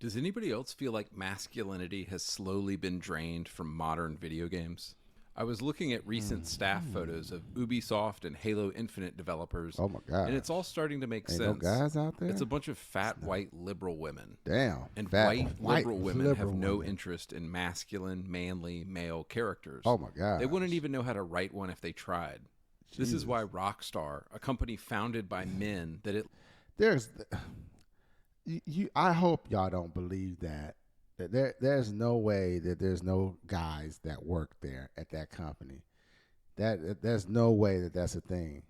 Does anybody else feel like masculinity has slowly been drained from modern video games? I was looking at recent staff photos of Ubisoft and Halo Infinite developers, Oh my and it's gosh. all starting to make Ain't no sense. guys out It's there? a bunch of It's fat not. white liberal women. Damn. And Fat white white liberal women have liberal no women. interest in masculine, manly, male characters. Oh my They wouldn't gosh. even know how to write one if they tried. This is Jesus. why Rockstar, a company founded by men, that it There's I hope y'all don't believe that. There's no way that there's no guys that work there at that company. There's no way that that's a thing.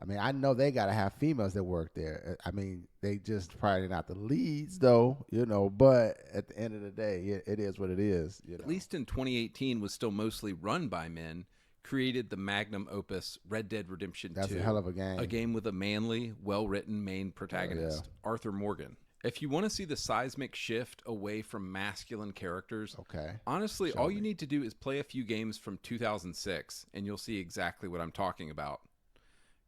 I mean, I know they gotta have females that work there. I mean, they just probably not the leads though, But at the end of the day, it is what it is. at least in 2018 was still mostly run by men, created the magnum opus Red Dead Redemption That's 2, a hell of a game. a game with a manly, well-written main protagonist, Arthur Morgan. If you want to see the seismic shift away from masculine characters, Okay. honestly, Show all you me. need to do is play a few games from 2006 and you'll see exactly what I'm talking about.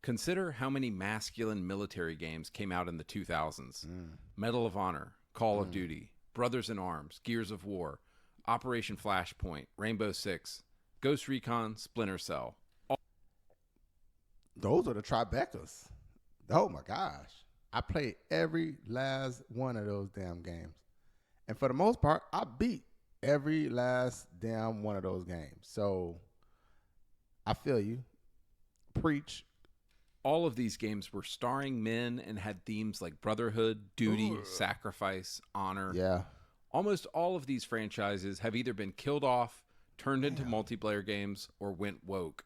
Consider how many masculine military games came out in the 2000s. Medal of Honor, Call of Duty, Brothers in Arms, Gears of War, Operation Flashpoint, Rainbow Six, Ghost Recon, Splinter Cell. Those are the trifectas. Oh my gosh. I played every last one of those damn games. And for the most part, I beat every last damn one of those games. So I feel you. Preach. All of these games were starring men and had themes like brotherhood, duty, sacrifice, honor. Yeah. Almost all of these franchises have either been killed off, turned into multiplayer games, or went woke.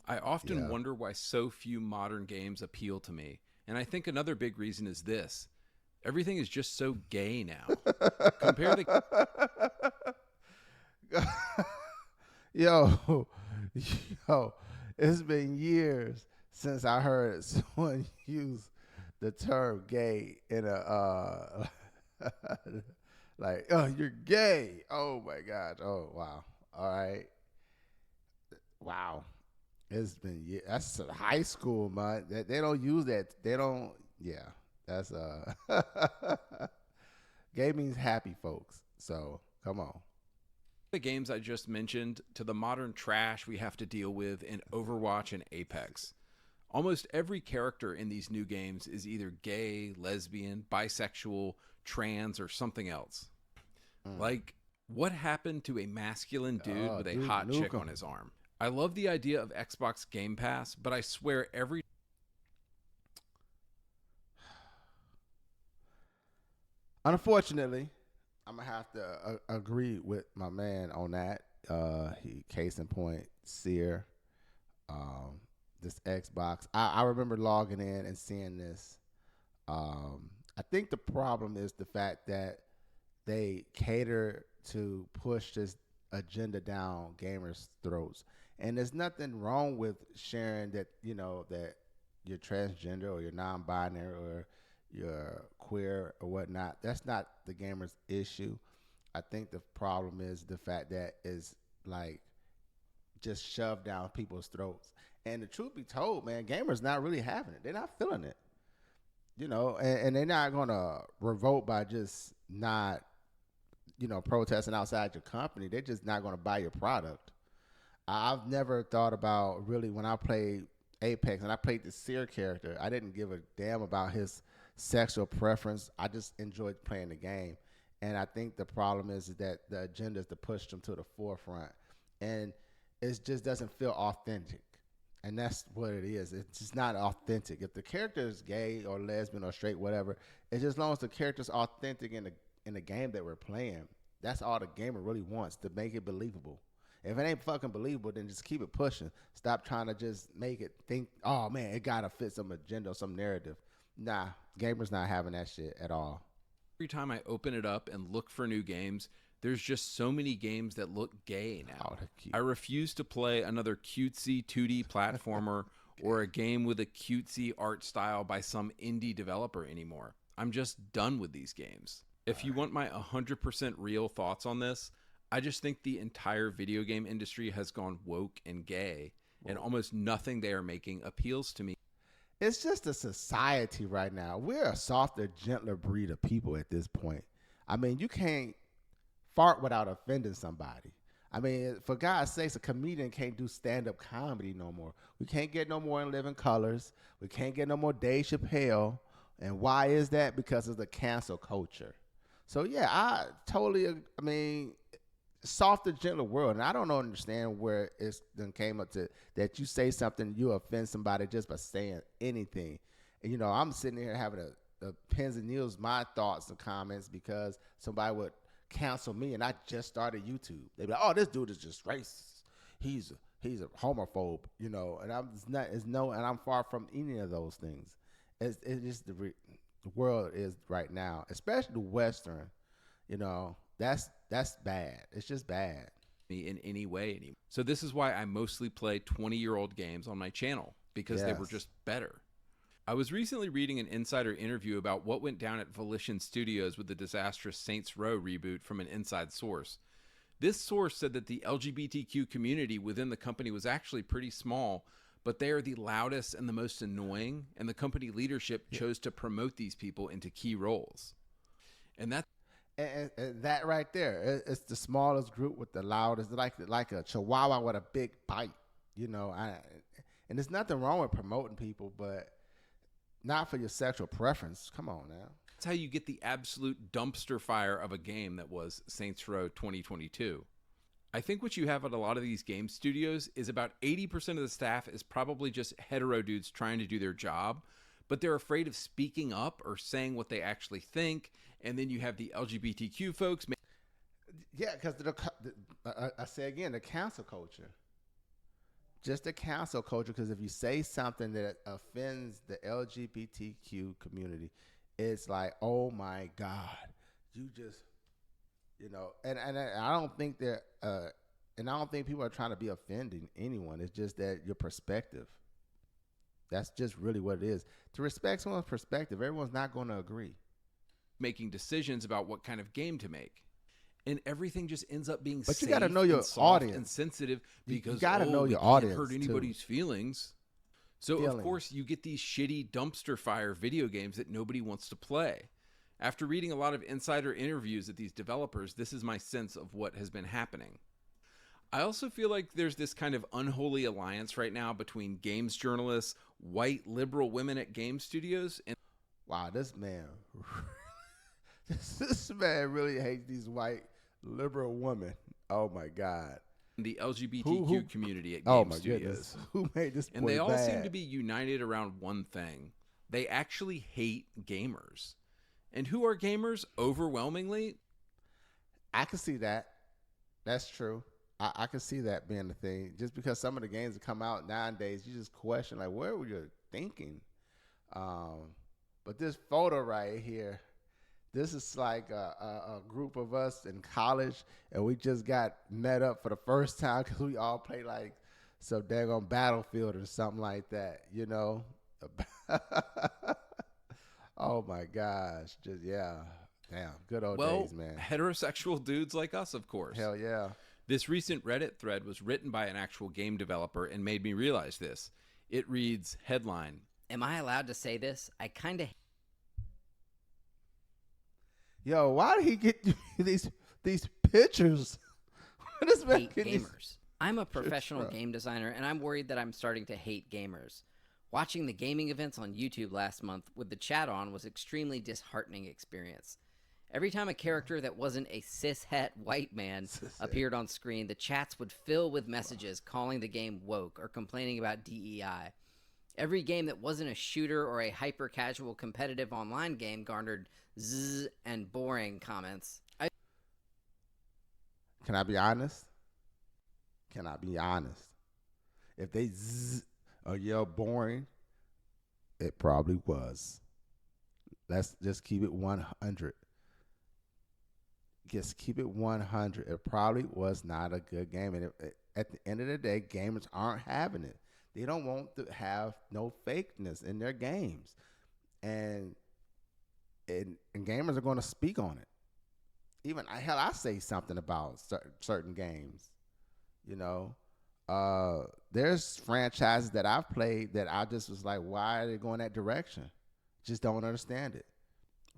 I often wonder why so few modern games appeal to me. And I think another big reason is this. Everything is just so gay now. Compare the yo, yo, it's been years since I heard someone use the term gay in a like, oh, you're gay. Oh my gosh. Oh wow. All right. Wow. It's been that's high school, man. They don't use that. They don't. Yeah. That's gay means happy folks. So come on. the games I just mentioned to the modern trash we have to deal with in Overwatch and Apex. Almost every character in these new games is either gay, lesbian, bisexual, trans, or something else. Like, what happened to a masculine dude with a Duke hot chick Nukem. on his arm? I love the idea of Xbox Game Pass, but I swear every Unfortunately, I'm gonna have to agree with my man on that. He case in point, Sear. This Xbox. I remember logging in and seeing this. I think the problem is the fact that they cater to push this agenda down gamers' throats. And there's nothing wrong with sharing that, that you're transgender or you're non-binary or you're queer or whatnot. That's not the gamer's issue. I think the problem is the fact that is like just shoved down people's throats. And the truth be told, man, gamers not really having it. They're not feeling it. And they're not gonna revolt by just not, protesting outside your company. They're just not gonna buy your product. I've never thought about really when I played Apex and I played the Seer character, I didn't give a damn about his sexual preference. I just enjoyed playing the game. And I think the problem is that the agenda is to push them to the forefront. And it just doesn't feel authentic. And that's what it is. It's just not authentic. If the character is gay or lesbian or straight, whatever, it's just as long as the character's authentic in the game that we're playing. That's all the gamer really wants, to make it believable. If it ain't fucking believable, then just keep it pushing. Stop trying to just make it think, oh man, it gotta fit some agenda or some narrative. Nah, gamers not having that shit at all. time I open it up and look for new games, there's just so many games that look gay now. Oh, I refuse to play another cutesy 2D platformer or a game with a cutesy art style by some indie developer anymore. I'm just done with these games. If you want my 100% real thoughts on this, I just think the entire video game industry has gone woke and gay, and almost nothing they are making appeals to me. It's just a society right now. We're a softer, gentler breed of people at this point. I mean, you can't fart without offending somebody. I mean, for God's sakes, a comedian can't do stand-up comedy no more. We can't get no more in Living Colors. We can't get no more Dave Chappelle. And why is that? Because of the cancel culture. So yeah, I totally. I mean, softer, gentler world, and I don't understand where it's then came up to that you say something, you offend somebody just by saying anything. And I'm sitting here having a pins and needles my thoughts and comments because somebody would cancel me, and I just started YouTube. They'd be like, "Oh, this dude is just racist. He's a homophobe," And I'm it's not. It's no, and I'm far from any of those things. It's just the world is right now, especially the Western. That's bad. It's just bad. Me in any way anymore. So this is why I mostly play 20-year-old games on my channel, because they were just better. I was recently reading an insider interview about what went down at Volition Studios with the disastrous Saints Row reboot from an inside source. This source said that the LGBTQ community within the company was actually pretty small, but they are the loudest and the most annoying, and the company leadership chose to promote these people into key roles. And that And that right there, it's the smallest group with the loudest, like a chihuahua with a big bite, and there's nothing wrong with promoting people, but not for your sexual preference. Come on now. That's how you get the absolute dumpster fire of a game that was Saints Row 2022. I think what you have at a lot of these game studios is about 80% of the staff is probably just hetero dudes trying to do their job, but they're afraid of speaking up or saying what they actually think. And then you have the LGBTQ folks. Yeah, because I say again, the cancel culture. Just the cancel culture, because if you say something that offends the LGBTQ community, it's like, oh my God, you just, and I don't think that, and I don't think people are trying to be offending anyone. It's just that your perspective. That's just really what it is. To respect someone's perspective, everyone's not going to agree. Making decisions about what kind of game to make. And everything just ends up being but safe, you got to know your audience and sensitive, because you got to know your can't audience hurt anybody's feelings. So of course you get these shitty dumpster fire video games that nobody wants to play. After reading a lot of insider interviews at these developers, this is my sense of what has been happening. I also feel like there's this kind of unholy alliance right now between games journalists, white liberal women at game studios, and wow, this man this man really hates these white liberal women. Oh my God. the LGBTQ community at oh game my studios. Goodness. Who made this? And they all bad? seem to be united around one thing. They actually hate gamers. And who are gamers? Overwhelmingly, I can see that. That's true. I can see that being the thing. Just because some of the games that come out nowadays, you just question, like, where were you thinking? But this photo right here, this is like a group of us in college, and we just got met up for the first time because we all play like some daggone Battlefield or something like that, Oh my gosh. Just, yeah. Damn. Good old days, man. Heterosexual dudes like us, of course. Hell yeah. This recent Reddit thread was written by an actual game developer and made me realize this. It reads, headline, Am I allowed to say this? I kind of Yo, why did he get these pictures? This man hate get these- gamers. I'm a professional game designer, and I'm worried that I'm starting to hate gamers. Watching the gaming events on YouTube last month with the chat on was extremely disheartening experience. Every time a character that wasn't a cis-het white man appeared on screen, the chats would fill with messages calling the game woke or complaining about DEI. Every game that wasn't a shooter or a hyper-casual competitive online game garnered zzz and boring comments. Can I be honest? Can I be honest? If they zzz or yell boring, it probably was. Let's just keep it 100. Just keep it 100. It probably was not a good game. And at the end of the day, gamers aren't having it. They don't want to have no fakeness in their games. And gamers are going to speak on it. Even, hell, I say something about certain games. There's franchises that I've played that I just was like, why are they going that direction? Just don't understand it.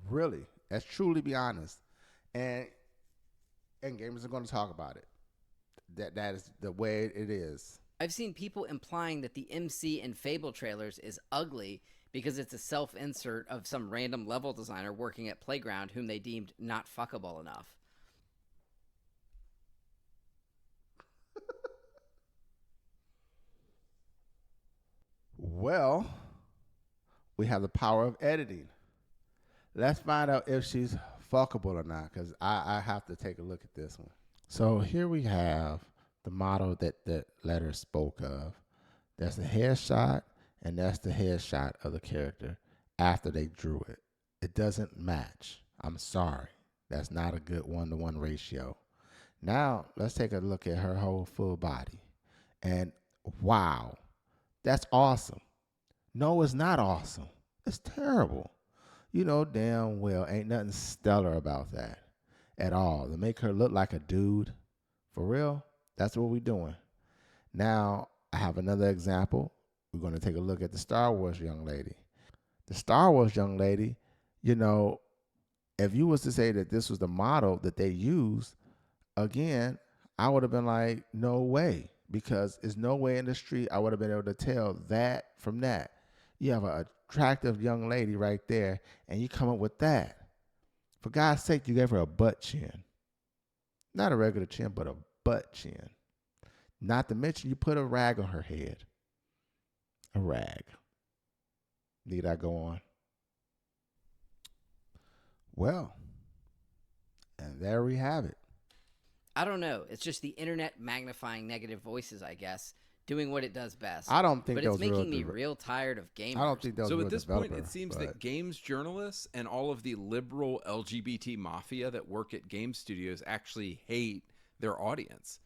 Really. Let's truly be honest. and gamers are going to talk about it. That is the way it is. I've seen people implying that the MC in Fable trailers is ugly because it's a self-insert of some random level designer working at Playground whom they deemed not fuckable enough. Well, we have the power of editing. Let's find out if she's fuckable or not, because I have to take a look at this one. So here we have the model that the letter spoke of. That's the headshot, and that's the headshot of the character after they drew it. It doesn't match. I'm sorry. That's not a good 1-to-1 ratio. Now, let's take a look at her whole full body. And wow, that's awesome. No, it's not awesome. It's terrible. You know damn well ain't nothing stellar about that at all. To make her look like a dude, for real, that's what we're doing. Now, I have another example. We're going to take a look at the Star Wars young lady. The Star Wars young lady, you know, if you was to say that this was the model that they used, again, I would have been like, no way. Because there's no way in the street I would have been able to tell that from that. You have an attractive young lady right there, and you come up with that. For God's sake, you gave her a butt chin. Not a regular chin, but a butt chin. Not to mention you put a rag on her head. A rag. Need I go on? Well, and there we have it. I don't know. It's just the internet magnifying negative voices, I guess, doing what it does best. I don't think but it's making me real tired of gamers. I don't think those. So at this point, it seems that games journalists and all of the liberal LGBT mafia that work at game studios actually hate their audience.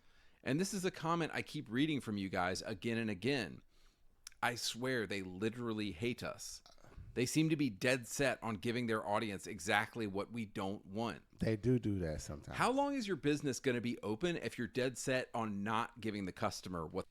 And this is a comment I keep reading from you guys again and again. I swear they literally hate us. They seem to be dead set on giving their audience exactly what we don't want. They do that sometimes. How long is your business going to be open if you're dead set on not giving the customer what?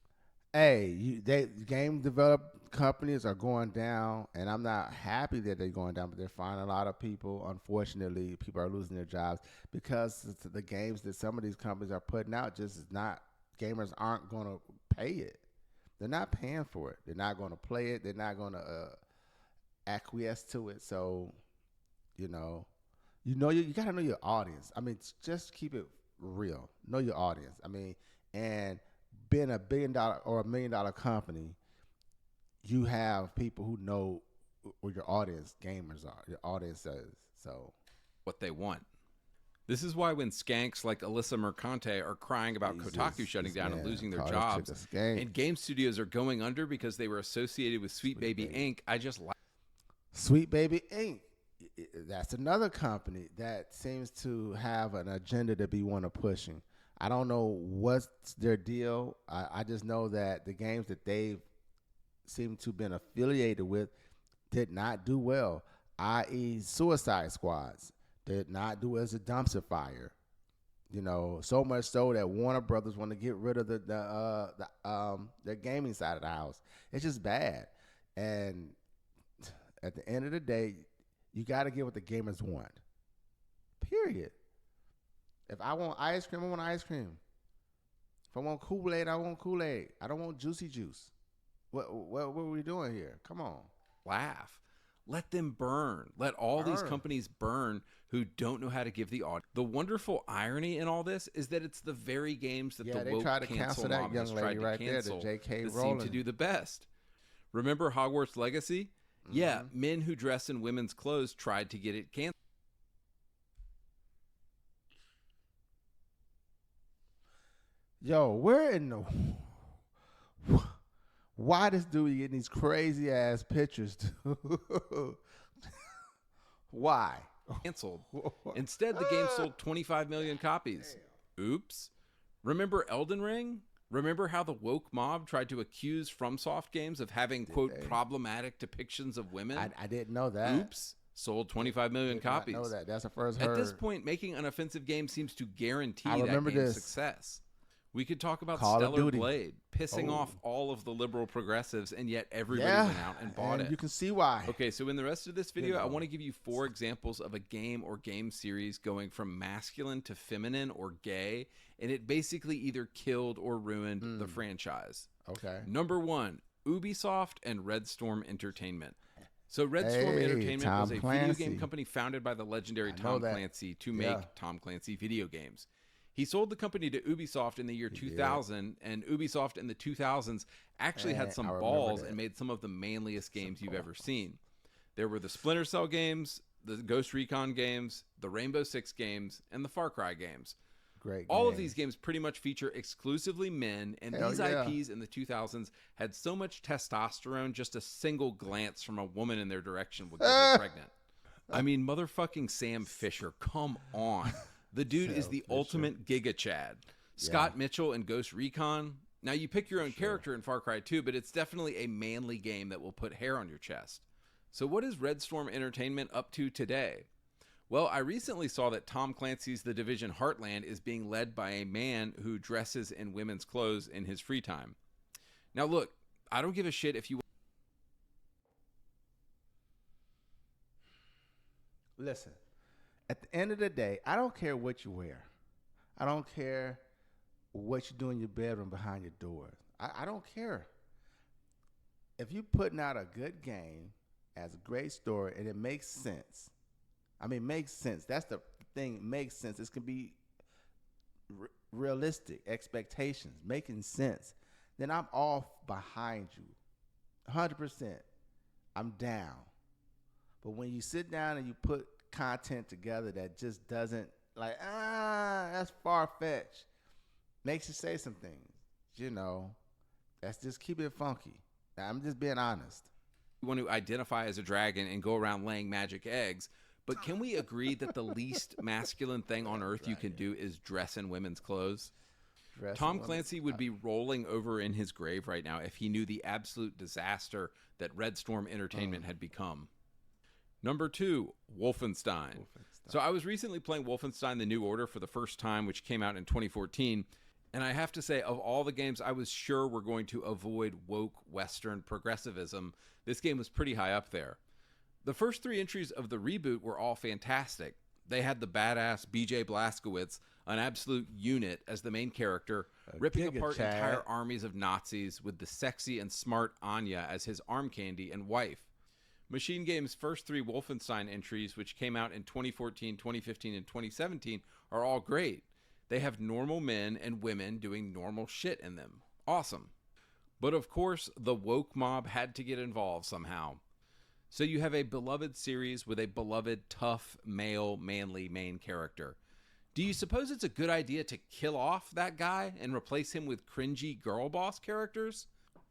Hey, game develop companies are going down, and I'm not happy that they're going down, but they're finding a lot of people. Unfortunately, people are losing their jobs because the games that some of these companies are putting out just is not. Gamers aren't going to pay it. They're not paying for it. They're not going to play it. They're not going to acquiesce to it. So, you got to know your audience. I mean, just keep it real. Know your audience. I mean, and being $1 billion or $1 million company, you have people who know what your audience gamers are. Your audience says so. What they want. This is why when skanks like Alyssa Mercante are crying about Kotaku shutting down and losing their jobs, and game studios are going under because they were associated with Sweet Baby Inc., I just like. Sweet Baby Inc. That's another company that seems to have an agenda that be want to pushing. I don't know what's their deal. I just know that the games that they've seemed to been affiliated with did not do well, i.e. Suicide Squads did not do as a dumpster fire. So much so that Warner Brothers want to get rid of the gaming side of the house. It's just bad. And at the end of the day, you got to get what the gamers want. Period. If I want ice cream, I want ice cream. If I want Kool-Aid, I want Kool-Aid. I don't want juicy juice. What are we doing here? Come on. Laugh. Let them burn. Let all these companies burn who don't know how to give the audience. The wonderful irony in all this is that it's the very games that the woke cancel that young lady right there, the J.K. Rowling, seem to do the best. Remember Hogwarts Legacy? Mm-hmm. Yeah, men who dress in women's clothes tried to get it canceled. Yo, where in the... Why this dude getting these crazy ass pictures? Why? Canceled. Instead, the game sold 25 million copies. Oops. Remember Elden Ring? Remember how the woke mob tried to accuse FromSoft games of having, quote, problematic depictions of women? I didn't know that. Oops. Sold 25 million copies. I know that. That's the first heard. At this point, making an offensive game seems to guarantee that game's success. We could talk about Call of Stellar Duty. Blade pissing Oh. off all of the liberal progressives, and yet everybody Yeah, went out and bought it. you can see why. Okay, so in the rest of this video, I know. want to give you 4 examples of a game or game series going from masculine to feminine or gay, and it basically either killed or ruined the franchise. Okay. Number 1, Ubisoft and Red Storm Entertainment. So Red Storm Hey, Entertainment Tom was a video Clancy. game company founded by the legendary know Tom that. Clancy to make Yeah. Tom Clancy video games. He sold the company to Ubisoft in the year 2000, and Ubisoft in the 2000s actually had some I remember balls that. and made some of the manliest games you've ever seen. There were the Splinter Cell games, the Ghost Recon games, the Rainbow Six games, and the Far Cry games. Great. All of game. these games pretty much feature exclusively men, and Hell these yeah. IPs in the 2000s had so much testosterone, just a single glance from a woman in their direction would get her pregnant. I mean, motherfucking Sam Fisher, come on. The dude is Sam the Fisher. ultimate Giga Chad. Scott Mitchell in Ghost Recon. Now, you pick your own character in Far Cry 2, but it's definitely a manly game that will put hair on your chest. So what is Red Storm Entertainment up to today? Well, I recently saw that Tom Clancy's The Division Heartland is being led by a man who dresses in women's clothes in his free time. Now, look, I don't give a shit if you... Listen, at the end of the day, I don't care what you wear. I don't care what you do in your bedroom behind your doors. I don't care. If you're putting out a good game, has a great story, and it makes sense. I mean, makes sense. That's the thing. Makes sense. This can be realistic expectations, making sense. Then I'm all behind you, 100%. I'm down. But when you sit down and you put content together that just doesn't that's far-fetched, makes you say some things. You know, that's just keep it funky. I'm just being honest. You want to identify as a dragon and go around laying magic eggs, but can we agree that the least masculine thing on earth you can do is dress in women's clothes? Tom Clancy would be rolling over in his grave right now if he knew the absolute disaster that Red Storm Entertainment had become. Number 2, Wolfenstein. So I was recently playing Wolfenstein: The New Order for the first time, which came out in 2014. And I have to say, of all the games I was sure were going to avoid woke Western progressivism, this game was pretty high up there. The first 3 entries of the reboot were all fantastic. They had the badass BJ Blazkowicz, an absolute unit, as the main character, ripping Giga apart Chad. entire armies of Nazis with the sexy and smart Anya as his arm candy and wife. Machine Game's first 3 Wolfenstein entries, which came out in 2014, 2015, and 2017, are all great. They have normal men and women doing normal shit in them. Awesome. But of course, the woke mob had to get involved somehow. So you have a beloved series with a beloved, tough, male, manly main character. Do you suppose it's a good idea to kill off that guy and replace him with cringy girl boss characters?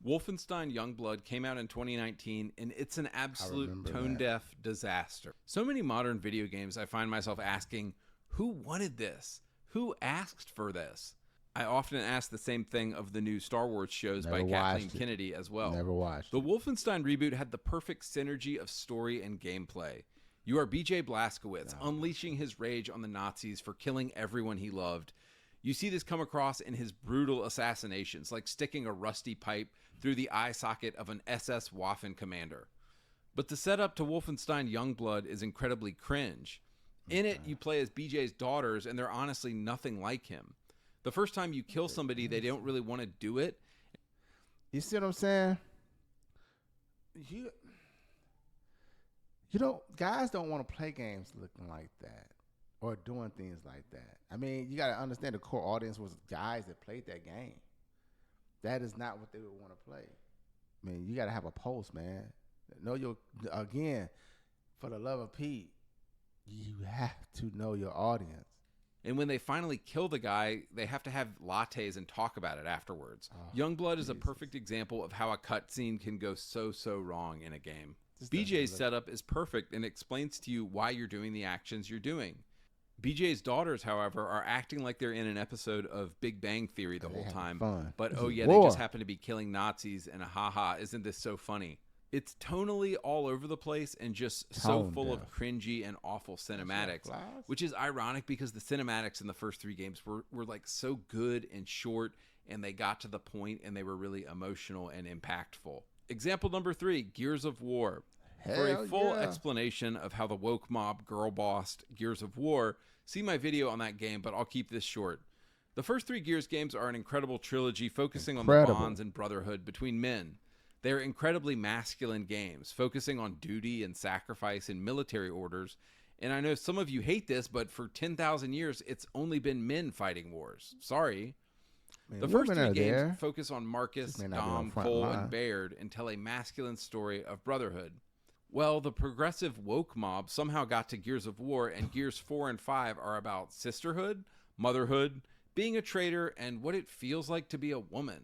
Wolfenstein Youngblood came out in 2019, and it's an absolute tone-deaf disaster. So many modern video games, I find myself asking, who wanted this? Who asked for this? I often ask the same thing of the new Star Wars shows by Kathleen Kennedy as well. Never watched. The Wolfenstein reboot had the perfect synergy of story and gameplay. You are BJ Blazkowicz, unleashing his rage on the Nazis for killing everyone he loved. You see this come across in his brutal assassinations, like sticking a rusty pipe through the eye socket of an SS Waffen commander. But the setup to Wolfenstein Youngblood is incredibly cringe. In it, you play as BJ's daughters, and they're honestly nothing like him. The first time you kill somebody, they don't really want to do it. You see what I'm saying? You don't, guys don't want to play games looking like that or doing things like that. I mean, you got to understand the core audience was guys that played that game. That is not what they would want to play. I mean, you got to have a pulse, man. Again, for the love of Pete, you have to know your audience. And when they finally kill the guy, they have to have lattes and talk about it afterwards. Youngblood is a perfect example of how a cutscene can go so wrong in a game. BJ's setup is perfect and explains to you why you're doing the actions you're doing. BJ's daughters, however, are acting like they're in an episode of Big Bang Theory the whole time. Fun. But This oh is yeah, war. they just happen to be killing Nazis, and haha, isn't this so funny? It's tonally all over the place and just so full of cringy and awful cinematics, which is ironic because the cinematics in the first 3 games were like so good and short, and they got to the point and they were really emotional and impactful. Example number 3, Gears of War. For a full explanation of how the woke mob girl bossed Gears of War, see my video on that game, but I'll keep this short. The first 3 Gears games are an incredible trilogy focusing on the bonds and brotherhood between men. They are incredibly masculine games, focusing on duty and sacrifice in military orders. And I know some of you hate this, but for 10,000 years, it's only been men fighting wars. Sorry. The first 3 games focus on Marcus, Dom, Cole, and Baird and tell a masculine story of brotherhood. Well, the progressive woke mob somehow got to Gears of War, and Gears 4 and 5 are about sisterhood, motherhood, being a traitor, and what it feels like to be a woman.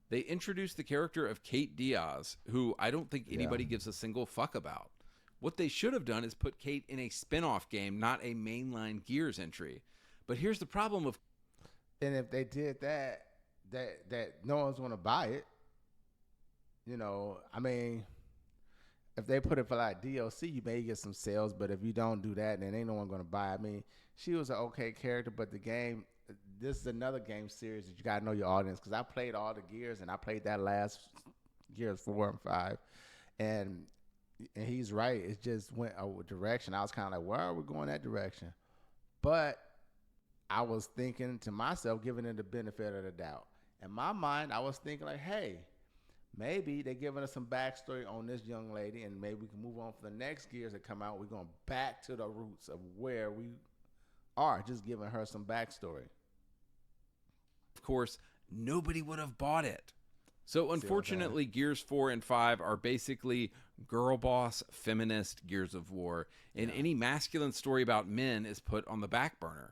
They introduced the character of Kate Diaz, who I don't think anybody gives a single fuck about. What they should have done is put Kate in a spin-off game, not a mainline Gears entry. But here's the problem of... And if they did that no one's going to buy it. You know, I mean, if they put it for like DLC, you may get some sales, but if you don't do that, then ain't no one going to buy it. I mean, she was an okay character, but the game... This is another game series that you got to know your audience, because I played all the Gears, and I played that last Gears 4 and 5. And he's right. It just went a direction. I was kind of like, why are we going that direction? But I was thinking to myself, giving it the benefit of the doubt. In my mind, I was thinking like, hey, maybe they're giving us some backstory on this young lady, and maybe we can move on for the next Gears that come out. We're going back to the roots of where we are, just giving her some backstory. Of course, nobody would have bought it. So unfortunately, Gears 4 and 5 are basically girl boss, feminist Gears of War, and any masculine story about men is put on the back burner.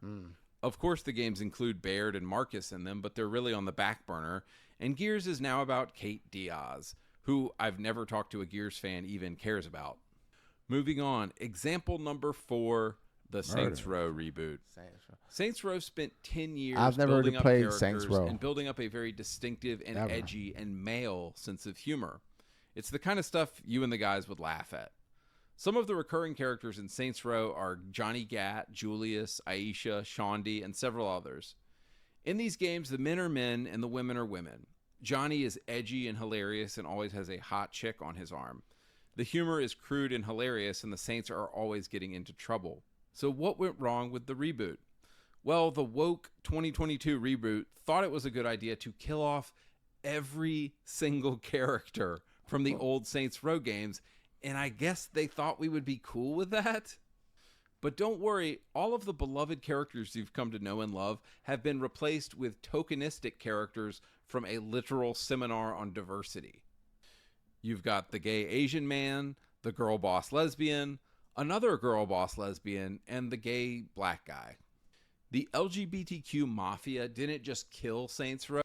Of course, the games include Baird and Marcus in them, but they're really on the back burner, and Gears is now about Kate Diaz, who I've never talked to a Gears fan even cares about. Moving on, example number 4, the Saints Row reboot. Saints Row spent 10 years building up characters and building up a very distinctive and edgy and male sense of humor. It's the kind of stuff you and the guys would laugh at. Some of the recurring characters in Saints Row are Johnny Gat, Julius, Aisha, Shondi, and several others. In these games, the men are men and the women are women. Johnny is edgy and hilarious and always has a hot chick on his arm. The humor is crude and hilarious, and the Saints are always getting into trouble. So what went wrong with the reboot? Well, the woke 2022 reboot thought it was a good idea to kill off every single character from the old Saints Row games, and I guess they thought we would be cool with that. But don't worry, all of the beloved characters you've come to know and love have been replaced with tokenistic characters from a literal seminar on diversity. You've got the gay Asian man, the girl boss lesbian, another girl boss lesbian, and the gay black guy. The LGBTQ mafia didn't just kill Saints Row.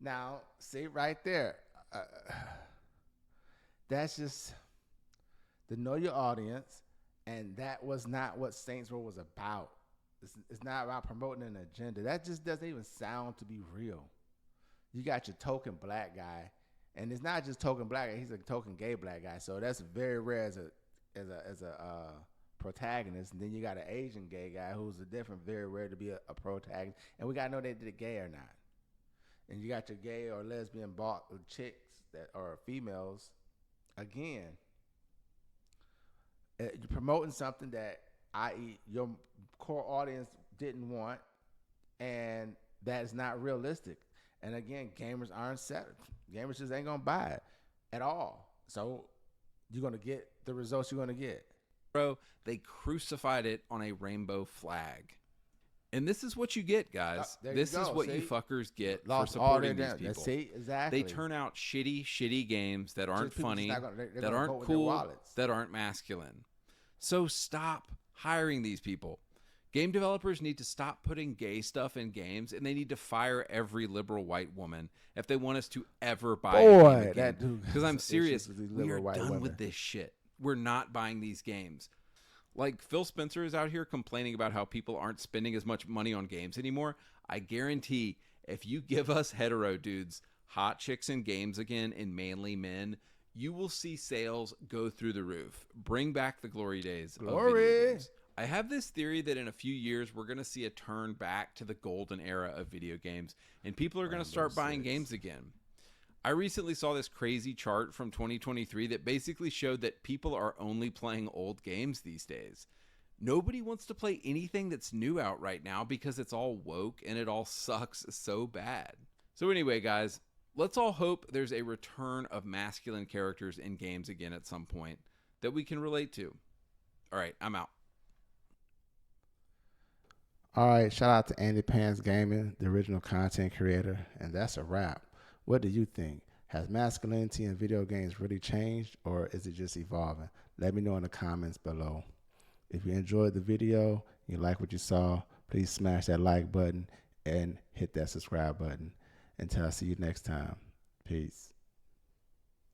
Now, see right there, that's just to know your audience, and that was not what Saints Row was about. It's not about promoting an agenda. That just doesn't even sound to be real. You got your token black guy, and it's not just token black guy, he's a token gay black guy, so that's very rare as a protagonist. And then you got an Asian gay guy who's a different, very rare to be a protagonist. And we gotta know they did gay or not. And you got your gay or lesbian chicks that are females. Again, you're promoting something that, i.e., your core audience didn't want, and that is not realistic. And again, gamers aren't set. Gamers just ain't gonna buy it at all. So you're gonna get the results you're gonna get. They crucified it on a rainbow flag. And this is what you get, guys. This is what you fuckers get for supporting these people. Exactly. They turn out shitty games that aren't funny, that aren't cool, that aren't masculine. So stop hiring these people. Game developers need to stop putting gay stuff in games, and they need to fire every liberal white woman if they want us to ever buy a game again. Because I'm serious, we are done with this shit. We're not buying these games. Like, Phil Spencer is out here complaining about how people aren't spending as much money on games anymore. I guarantee if you give us hetero dudes hot chicks in games again and manly men, you will see sales go through the roof. Bring back the glory days of video Glory. games. I have this theory that in a few years, we're going to see a turn back to the golden era of video games, and people are going to start buying games again. I recently saw this crazy chart from 2023 that basically showed that people are only playing old games these days. Nobody wants to play anything that's new out right now because it's all woke and it all sucks so bad. So anyway, guys, let's all hope there's a return of masculine characters in games again at some point that we can relate to. All right, I'm out. All right, shout out to Andy Pans Gaming, the original content creator, and that's a wrap. What do you think? Has masculinity in video games really changed, or is it just evolving? Let me know in the comments below. If you enjoyed the video, you like what you saw, please smash that like button and hit that subscribe button. Until I see you next time. Peace.